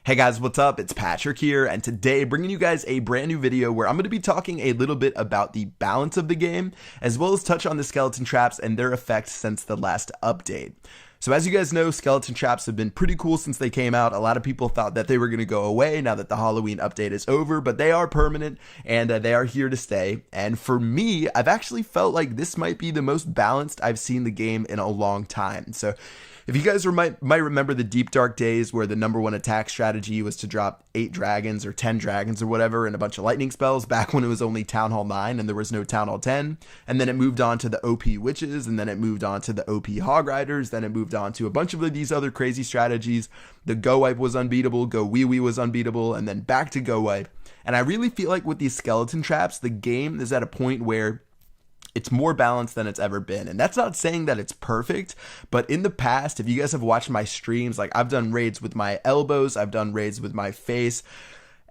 Hey guys, what's up? It's Patrick here, and today bringing you guys a brand new video where I'm going to be talking a little bit about the balance of the game, as well as touch on the skeleton traps and their effect since the last update. So as you guys know, skeleton traps have been pretty cool since they came out. A lot of people thought that they were going to go away now that the Halloween update is over, but they are permanent and they are here to stay. And for me, I've actually felt like this might be the most balanced I've seen the game in a long time. So if you guys might remember the deep dark days where the number one attack strategy was to drop 8 dragons or 10 dragons or whatever and a bunch of lightning spells back when it was only Town Hall 9 and there was no Town Hall 10, and then it moved on to the OP witches, and then it moved on to the OP hog riders, then it moved on to a bunch of these other crazy strategies. The go wipe was unbeatable, go wee wee was unbeatable, and then back to go wipe. And I really feel like with these skeleton traps, the game is at a point where it's more balanced than it's ever been. And that's not saying that it's perfect, but in the past, if you guys have watched my streams, like I've done raids with my elbows, I've done raids with my face,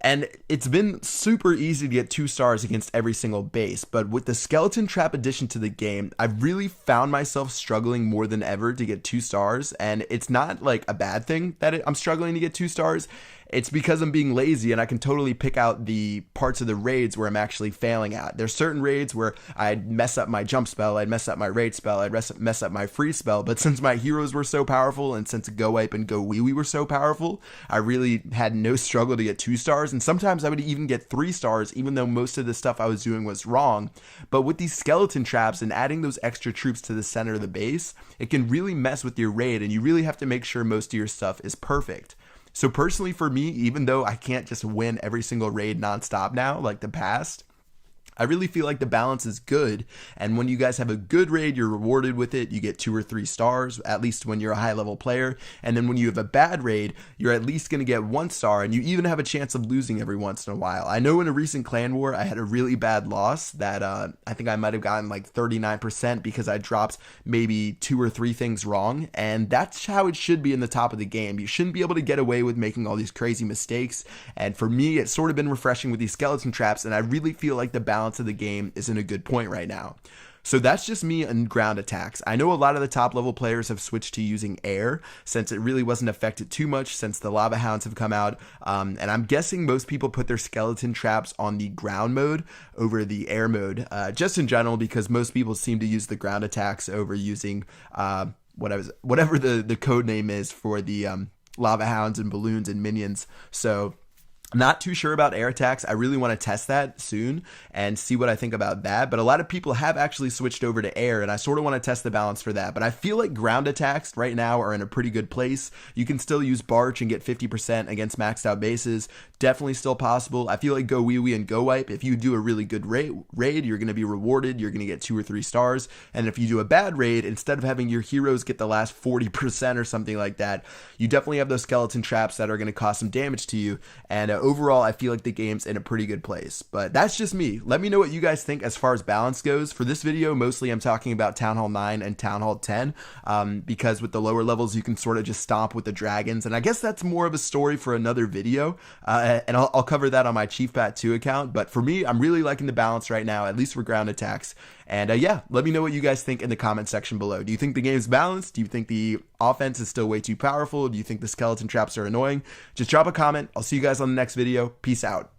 and it's been super easy to get 2 stars against every single base. But with the skeleton trap addition to the game, I've really found myself struggling more than ever to get 2 stars. And it's not like a bad thing that I'm struggling to get 2 stars. It's because I'm being lazy and I can totally pick out the parts of the raids where I'm actually failing at. There's certain raids where I'd mess up my jump spell, I'd mess up my raid spell, I'd mess up my free spell, but since my heroes were so powerful and since go wipe and go wee wee were so powerful, I really had no struggle to get 2 stars, and sometimes I would even get 3 stars even though most of the stuff I was doing was wrong. But with these skeleton traps and adding those extra troops to the center of the base, it can really mess with your raid, and you really have to make sure most of your stuff is perfect. So personally for me, even though I can't just win every single raid nonstop now like the past, I really feel like the balance is good, and when you guys have a good raid, you're rewarded with it. You get 2 or 3 stars, at least when you're a high level player, and then when you have a bad raid, you're at least going to get 1 star, and you even have a chance of losing every once in a while. I know in a recent clan war, I had a really bad loss that I think I might have gotten like 39% because I dropped maybe 2 or 3 things wrong, and that's how it should be in the top of the game. You shouldn't be able to get away with making all these crazy mistakes, and for me, it's sort of been refreshing with these skeleton traps, and I really feel like the balance of the game is in a good point right now. So that's just me on ground attacks. I know a lot of the top level players have switched to using air since it really wasn't affected too much since the lava hounds have come out, and I'm guessing most people put their skeleton traps on the ground mode over the air mode, just in general, because most people seem to use the ground attacks over using whatever the code name is for the lava hounds and balloons and minions. So I'm not too sure about air attacks. I really want to test that soon and see what I think about that. But a lot of people have actually switched over to air, and I sort of want to test the balance for that. But I feel like ground attacks right now are in a pretty good place. You can still use Barch and get 50% against maxed out bases. Definitely still possible. I feel like go wee wee and go wipe, if you do a really good raid, you're going to be rewarded. You're going to get 2 or 3 stars. And if you do a bad raid, instead of having your heroes get the last 40% or something like that, you definitely have those skeleton traps that are going to cause some damage to you. And overall, I feel like the game's in a pretty good place. But that's just me. Let me know what you guys think as far as balance goes. For this video, mostly I'm talking about Town Hall 9 and Town Hall 10, because with the lower levels, you can sort of just stomp with the dragons. And I guess that's more of a story for another video, and I'll cover that on my Chief Pat 2 account. But for me, I'm really liking the balance right now, at least for ground attacks. And yeah, let me know what you guys think in the comment section below. Do you think the game's balanced? Do you think the offense is still way too powerful? Do you think the skeleton traps are annoying? Just drop a comment. I'll see you guys on the next video. Peace out.